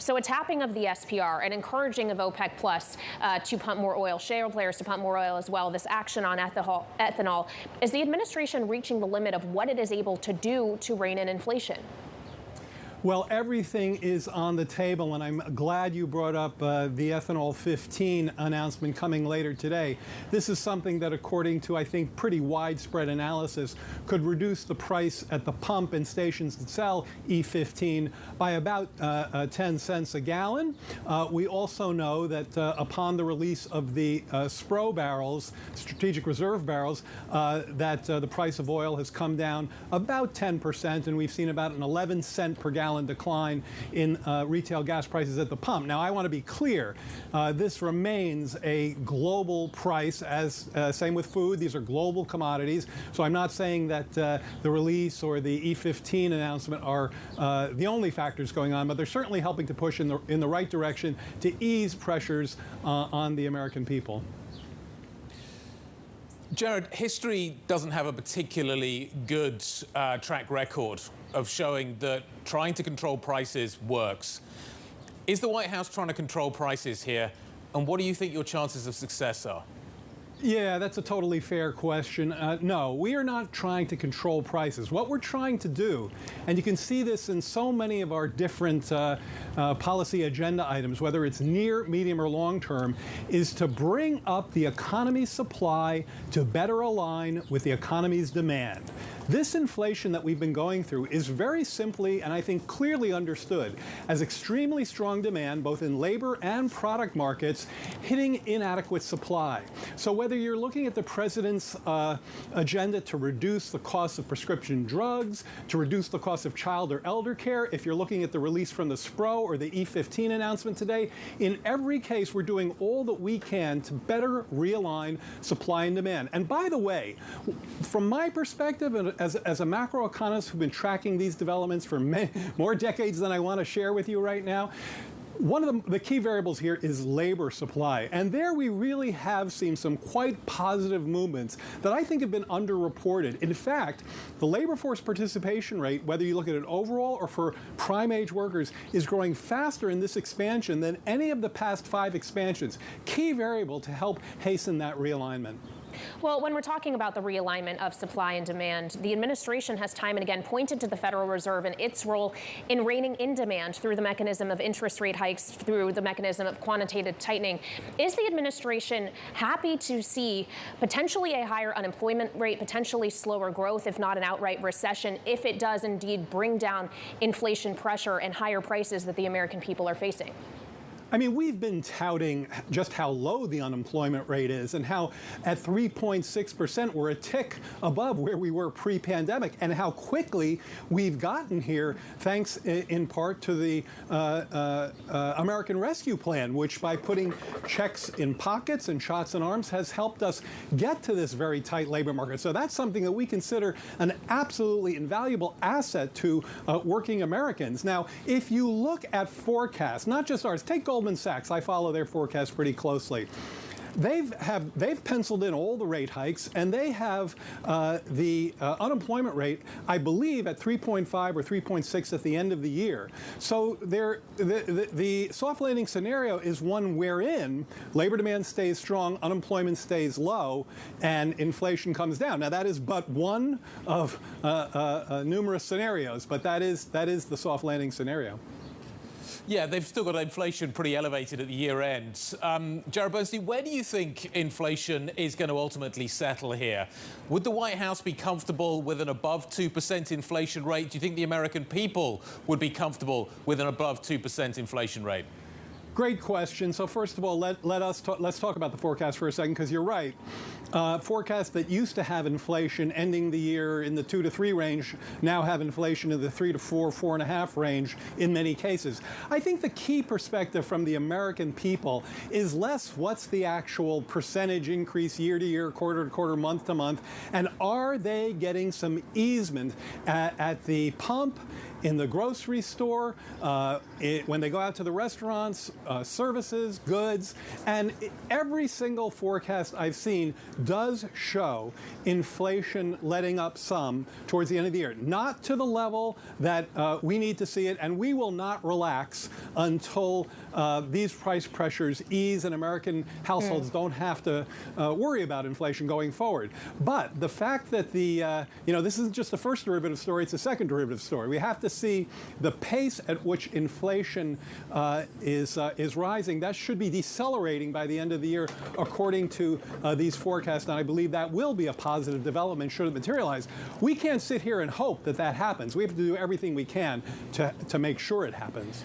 So a tapping of the SPR and encouraging of OPEC Plus to pump more oil, shale players to pump more oil as well, this action on ethanol, is the administration reaching the limit of what it is able to do to rein in inflation? Well, everything is on the table, and I'm glad you brought up the ethanol 15 announcement coming later today. This is something that, according to, I think, pretty widespread analysis, could reduce the price at the pump and stations that sell E15 by about 10 cents a gallon. We also know that upon the release of the SPRO barrels, strategic reserve barrels, that the price of oil has come down about 10%, and we've seen about an 11 cent per gallon decline in retail gas prices at the pump. Now, I want to be clear. This remains a global price, as same with food. These are global commodities. So I'm not saying that the release or the E15 announcement are the only factors going on, but they're certainly helping to push in the right direction to ease pressures on the American people. Jared, history doesn't have a particularly good track record of showing that trying to control prices works. Is the White House trying to control prices here? And what do you think your chances of success are? Yeah, that's a totally fair question. No, we are not trying to control prices. What we're trying to do, and you can see this in so many of our different policy agenda items, whether it's near, medium, or long term, is to bring up the economy's supply to better align with the economy's demand. This inflation that we've been going through is very simply, and I think clearly understood, as extremely strong demand, both in labor and product markets, hitting inadequate supply. So whether you're looking at the president's agenda to reduce the cost of prescription drugs, to reduce the cost of child or elder care, if you're looking at the release from the SPRO or the E15 announcement today, in every case, we're doing all that we can to better realign supply and demand. And by the way, from my perspective, and as a macroeconomist who's been tracking these developments for more decades than I want to share with you right now, one of the key variables here is labor supply. And there we really have seen some quite positive movements that I think have been underreported. In fact, the labor force participation rate, whether you look at it overall or for prime age workers, is growing faster in this expansion than any of the past 5 expansions. Key variable to help hasten that realignment. Well, when we're talking about the realignment of supply and demand, the administration has time and again pointed to the Federal Reserve and its role in reining in demand through the mechanism of interest rate hikes, through the mechanism of quantitative tightening. Is the administration happy to see potentially a higher unemployment rate, potentially slower growth, if not an outright recession, if it does indeed bring down inflation pressure and higher prices that the American people are facing? I mean, we've been touting just how low the unemployment rate is and how at 3.6% we're a tick above where we were pre-pandemic, and how quickly we've gotten here thanks in part to the American Rescue Plan, which by putting checks in pockets and shots in arms has helped us get to this very tight labor market. So that's something that we consider an absolutely invaluable asset to working Americans. Now, if you look at forecasts, not just ours, take Goldman Sachs. I follow their forecast pretty closely. They've penciled in all the rate hikes, and they have the unemployment rate, I believe, at 3.5 or 3.6 at the end of the year. So the soft landing scenario is one wherein labor demand stays strong, unemployment stays low, and inflation comes down. Now, that is but one of numerous scenarios, but that is the soft landing scenario. Yeah, they've still got inflation pretty elevated at the year end. Jared Bernstein, where do you think inflation is going to ultimately settle here? Would the White House be comfortable with an above 2% inflation rate? Do you think the American people would be comfortable with an above 2% inflation rate? Great question. So first of all, let's talk about the forecast for a second, because you're right. Forecasts that used to have inflation ending the year in the 2 to 3 range now have inflation in the 3 to 4, 4.5 range in many cases. I think the key perspective from the American people is less what's the actual percentage increase year to year, quarter to quarter, month to month, and are they getting some easement at the pump in the grocery store, when they go out to the restaurants, services, goods, and every single forecast I've seen does show inflation letting up some towards the end of the year. Not to the level that we need to see it, and we will not relax until these price pressures ease and American households don't have to worry about inflation going forward. But the fact that this isn't just the first derivative story, it's the second derivative story. We have to see the pace at which inflation is rising. That should be decelerating by the end of the year, according to these forecasts, and I believe that will be a positive development should it materialize. We can't sit here and hope that that happens. We have to do everything we can to make sure it happens.